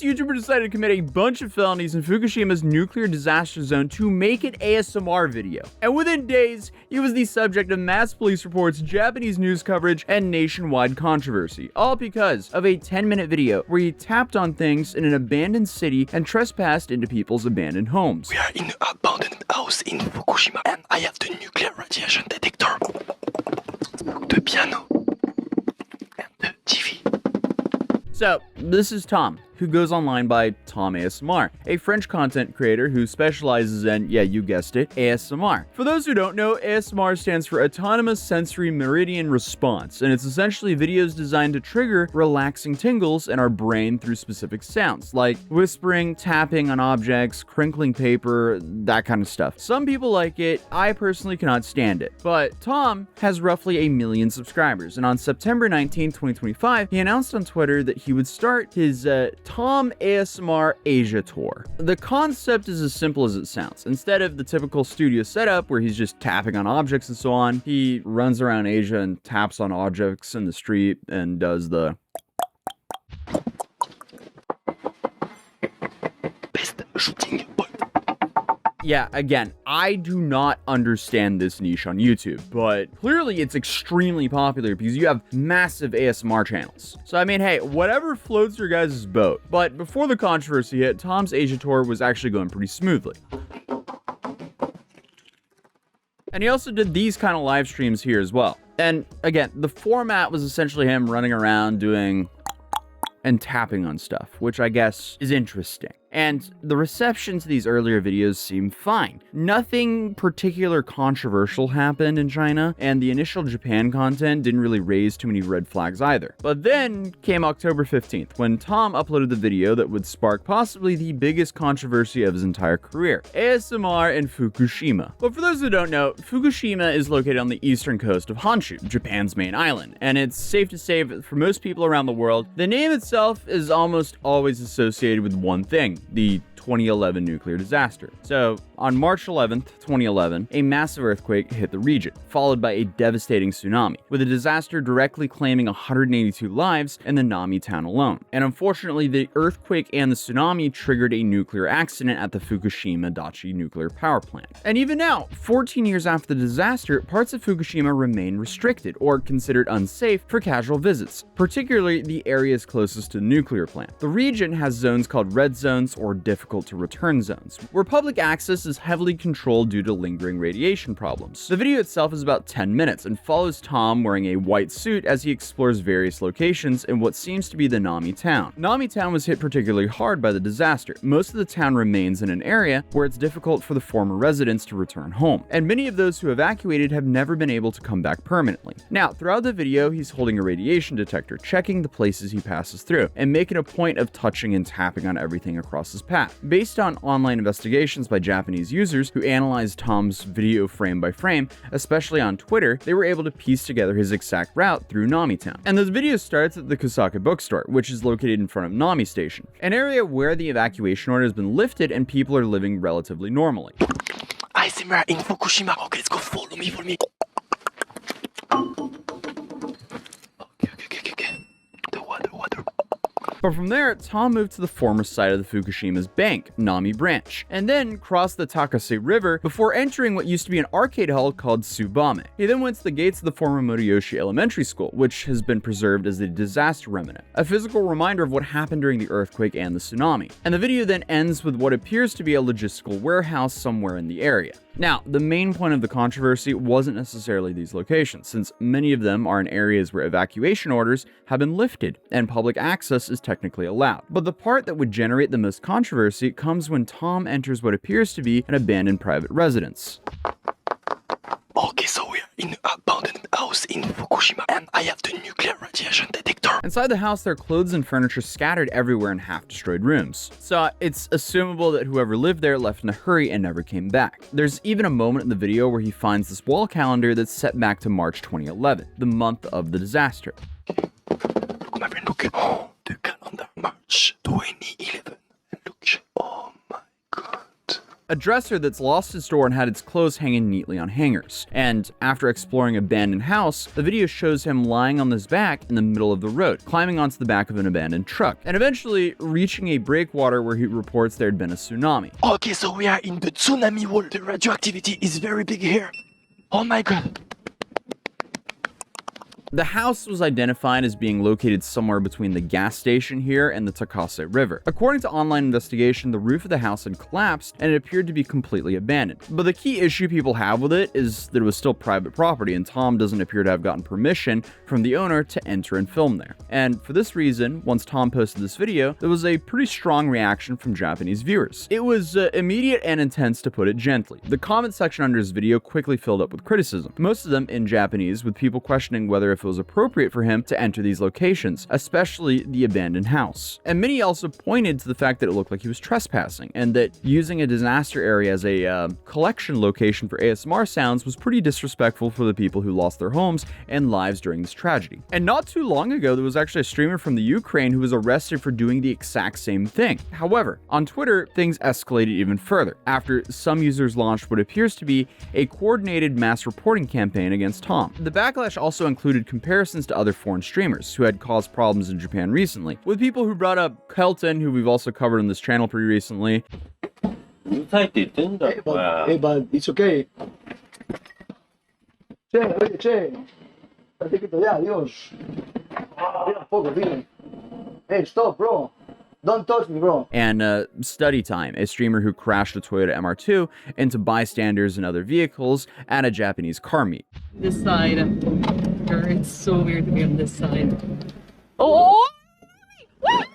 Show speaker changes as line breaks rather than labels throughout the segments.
YouTuber decided to commit a bunch of felonies in Fukushima's nuclear disaster zone to make an ASMR video. And within days, he was the subject of mass police reports, Japanese news coverage, and nationwide controversy. All because of a 10-minute video where he tapped on things in an abandoned city and trespassed into people's abandoned homes.
We are in an abandoned house in Fukushima, and I have the nuclear radiation detector, the piano, and the TV.
So, this is Tom, who goes online by Tom ASMR, a French content creator who specializes in, yeah, you guessed it, ASMR. For those who don't know, ASMR stands for Autonomous Sensory Meridian Response, and it's essentially videos designed to trigger relaxing tingles in our brain through specific sounds, like whispering, tapping on objects, crinkling paper, that kind of stuff. Some people like it, I personally cannot stand it. But Tom has roughly 1 million subscribers, and on September 19, 2025, he announced on Twitter that he would start his Tom ASMR Asia tour. The concept is as simple as it sounds. Instead of the typical studio setup where he's just tapping on objects and so on, he runs around Asia and taps on objects in the street and does the
Best shooting point.
Yeah, again, I do not understand this niche on YouTube, but clearly it's extremely popular because you have massive ASMR channels. So I mean, hey, whatever floats your guys' boat. But before the controversy hit, Tom's Asia tour was actually going pretty smoothly. And he also did these kind of live streams here as well. And again, the format was essentially him running around doing and tapping on stuff, which I guess is interesting. And the reception to these earlier videos seemed fine. Nothing particular controversial happened in China, and the initial Japan content didn't really raise too many red flags either. But then came October 15th, when Tom uploaded the video that would spark possibly the biggest controversy of his entire career, ASMR in Fukushima. But for those who don't know, Fukushima is located on the eastern coast of Honshu, Japan's main island, and it's safe to say that for most people around the world, the name itself is almost always associated with one thing: the 2011 nuclear disaster. So, on March 11th, 2011, a massive earthquake hit the region, followed by a devastating tsunami, with the disaster directly claiming 182 lives in the Nami town alone. And unfortunately, the earthquake and the tsunami triggered a nuclear accident at the Fukushima Daiichi nuclear power plant. And even now, 14 years after the disaster, parts of Fukushima remain restricted or considered unsafe for casual visits, particularly the areas closest to the nuclear plant. The region has zones called red zones or difficult to return zones, where public access is heavily controlled due to lingering radiation problems. The video itself is about 10 minutes and follows Tom wearing a white suit as he explores various locations in what seems to be the Nami town. Nami town was hit particularly hard by the disaster. Most of the town remains in an area where it's difficult for the former residents to return home, and many of those who evacuated have never been able to come back permanently. Now, throughout the video, he's holding a radiation detector, checking the places he passes through, and making a point of touching and tapping on everything across his path. Based on online investigations by Japanese users who analyzed Tom's video frame by frame, especially on Twitter, they were able to piece together his exact route through Nami Town. And this video starts at the Kusaka bookstore, which is located in front of Nami Station, an area where the evacuation order has been lifted and people are living relatively normally.
ASMR in Fukushima. Okay, let's go. Follow me, follow me. Okay. The water.
But from there, Tom moved to the former site of the Fukushima's bank, Nami Branch, and then crossed the Takase River before entering what used to be an arcade hall called Tsubame. He then went to the gates of the former Motoyoshi Elementary School, which has been preserved as a disaster remnant, a physical reminder of what happened during the earthquake and the tsunami. And the video then ends with what appears to be a logistical warehouse somewhere in the area. Now, the main point of the controversy wasn't necessarily these locations, since many of them are in areas where evacuation orders have been lifted and public access is technically allowed. But the part that would generate the most controversy comes when Tom enters what appears to be an abandoned private residence.
Okay, so we're in an abandoned house in Fukushima, and I have the nuclear radiation detector.
Inside the house, there are clothes and furniture scattered everywhere in half-destroyed rooms. So it's assumable that whoever lived there left in a hurry and never came back. There's even a moment in the video where he finds this wall calendar that's set back to March 2011, the month of the disaster.
Look, my friend, look. Oh, the calendar, March 2011. And look, oh my god.
a dresser that's lost its door and had its clothes hanging neatly on hangers. And after exploring an abandoned house, the video shows him lying on his back in the middle of the road, climbing onto the back of an abandoned truck, and eventually reaching a breakwater where he reports there had been a tsunami.
Okay, so we are in the tsunami wall. The radioactivity is very big here. Oh my god.
The house was identified as being located somewhere between the gas station here and the Takase River. According to online investigation, the roof of the house had collapsed and it appeared to be completely abandoned. But the key issue people have with it is that it was still private property and Tom doesn't appear to have gotten permission from the owner to enter and film there. And for this reason, once Tom posted this video, there was a pretty strong reaction from Japanese viewers. It was immediate and intense, to put it gently. The comment section under his video quickly filled up with criticism, most of them in Japanese, with people questioning whether if it was appropriate for him to enter these locations, especially the abandoned house. And many also pointed to the fact that it looked like he was trespassing, and that using a disaster area as a collection location for ASMR sounds was pretty disrespectful for the people who lost their homes and lives during this tragedy. And not too long ago, there was actually a streamer from the Ukraine who was arrested for doing the exact same thing. However, on Twitter, things escalated even further, after some users launched what appears to be a coordinated mass reporting campaign against Tom. The backlash also included comparisons to other foreign streamers who had caused problems in Japan recently, with people who brought up Kelton, who we've also covered on this channel pretty recently.
Hey, but it's okay. Che. Adiós. Mira un poco, dime. Hey, stop, bro. Don't touch me, bro.
And Study Time, a streamer who crashed a Toyota MR2 into bystanders and other vehicles at a Japanese car meet.
This side. It's so weird to be on this side. Oh! Wait!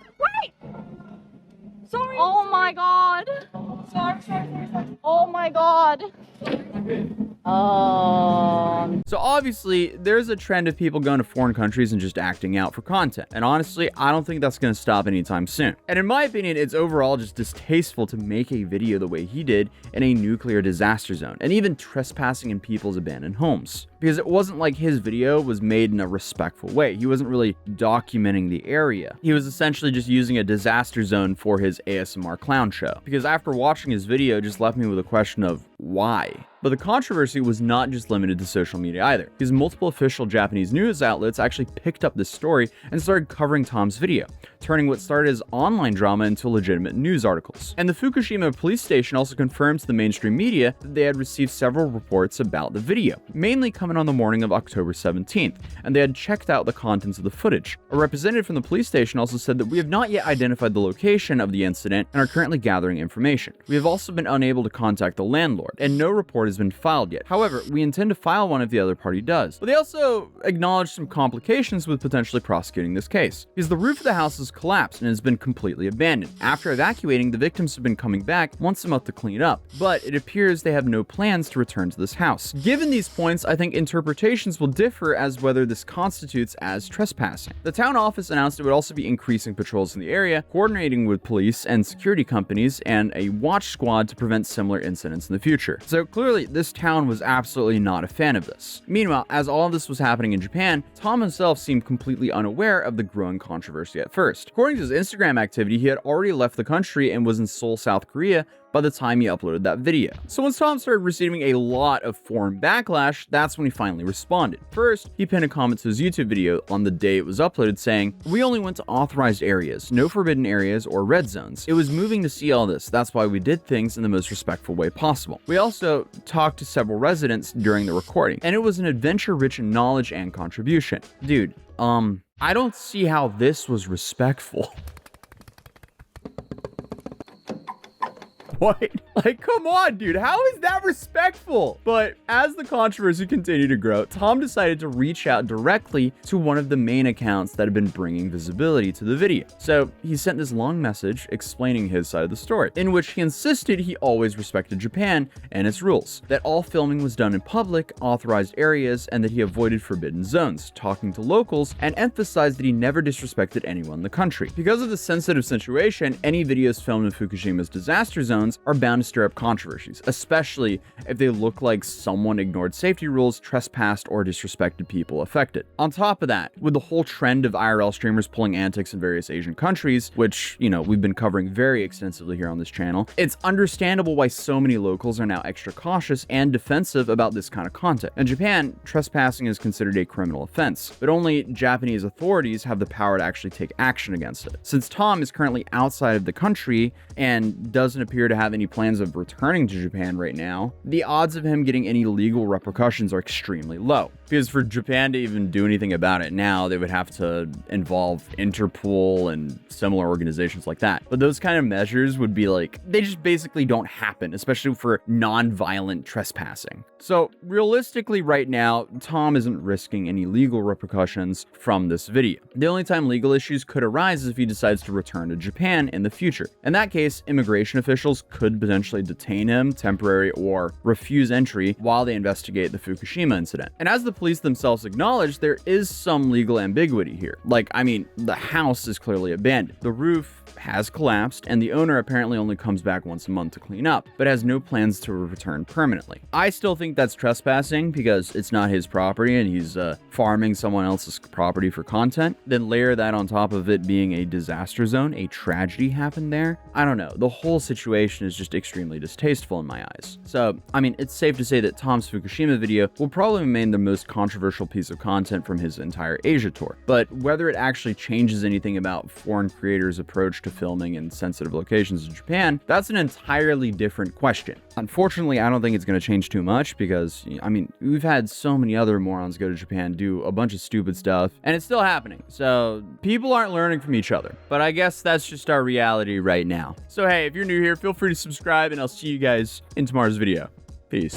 Sorry. Oh my god. Sorry. Oh my god.
So obviously, there's a trend of people going to foreign countries and just acting out for content. And honestly, I don't think that's going to stop anytime soon. And in my opinion, it's overall just distasteful to make a video the way he did in a nuclear disaster zone, and even trespassing in people's abandoned homes. Because it wasn't like his video was made in a respectful way. He wasn't really documenting the area. He was essentially just using a disaster zone for his ASMR clown show. Because after watching his video, it just left me with a question of why? But the controversy was not just limited to social media either, because multiple official Japanese news outlets actually picked up this story and started covering Tom's video, turning what started as online drama into legitimate news articles. And the Fukushima police station also confirmed to the mainstream media that they had received several reports about the video, mainly coming on the morning of October 17th, and they had checked out the contents of the footage. A representative from the police station also said that we have not yet identified the location of the incident and are currently gathering information. We have also been unable to contact the landlord, and no report has been filed yet. However, we intend to file one if the other party does. But they also acknowledged some complications with potentially prosecuting this case, because the roof of the house has collapsed and has been completely abandoned. After evacuating, the victims have been coming back once a month to clean up, but it appears they have no plans to return to this house. Given these points, I think interpretations will differ as whether this constitutes as trespassing. The town office announced it would also be increasing patrols in the area, coordinating with police and security companies, and a watch squad to prevent similar incidents in the future. So clearly, this town was absolutely not a fan of this. Meanwhile, as all of this was happening in Japan, Tom himself seemed completely unaware of the growing controversy at first. According to his Instagram activity, he had already left the country and was in Seoul, South Korea by the time he uploaded that video. So once Tom started receiving a lot of foreign backlash, that's when he finally responded. First, he pinned a comment to his YouTube video on the day it was uploaded saying, "We only went to authorized areas, no forbidden areas or red zones. It was moving to see all this. That's why we did things in the most respectful way possible." We also talked to several residents during the recording, and it was an adventure rich in knowledge and contribution. Dude, I don't see how this was respectful. What? Like, come on, dude. How is that respectful? But as the controversy continued to grow, Tom decided to reach out directly to one of the main accounts that had been bringing visibility to the video. So he sent this long message explaining his side of the story, in which he insisted he always respected Japan and its rules, that all filming was done in public, authorized areas, and that he avoided forbidden zones, talking to locals, and emphasized that he never disrespected anyone in the country. Because of the sensitive situation, any videos filmed in Fukushima's disaster zones ones are bound to stir up controversies, especially if they look like someone ignored safety rules, trespassed, or disrespected people affected. On top of that, with the whole trend of IRL streamers pulling antics in various Asian countries, which, you know, we've been covering very extensively here on this channel, it's understandable why so many locals are now extra cautious and defensive about this kind of content. In Japan, trespassing is considered a criminal offense, but only Japanese authorities have the power to actually take action against it. Since Tom is currently outside of the country and doesn't appear to have any plans of returning to Japan right now, the odds of him getting any legal repercussions are extremely low. Because for Japan to even do anything about it now, they would have to involve Interpol and similar organizations like that. But those kind of measures would be like, they just basically don't happen, especially for non-violent trespassing. So realistically right now, Tom isn't risking any legal repercussions from this video. The only time legal issues could arise is if he decides to return to Japan in the future. In that case, immigration officials could potentially detain him, temporary or refuse entry while they investigate the Fukushima incident. And as the police themselves acknowledge, there is some legal ambiguity here. Like, I mean, the house is clearly abandoned. The roof has collapsed, and the owner apparently only comes back once a month to clean up, but has no plans to return permanently. I still think that's trespassing because it's not his property and he's farming someone else's property for content. Then layer that on top of it being a disaster zone, a tragedy happened there. I don't know. The whole situation is just extremely distasteful in my eyes. So, I mean, it's safe to say that Tom's Fukushima video will probably remain the most controversial piece of content from his entire Asia tour. But whether it actually changes anything about foreign creators' approach to filming in sensitive locations in Japan, that's an entirely different question. Unfortunately, I don't think it's going to change too much because, I mean, we've had so many other morons go to Japan, do a bunch of stupid stuff, and it's still happening. So people aren't learning from each other. But I guess that's just our reality right now. So hey, if you're new here, feel free to subscribe, and I'll see you guys in tomorrow's video. Peace.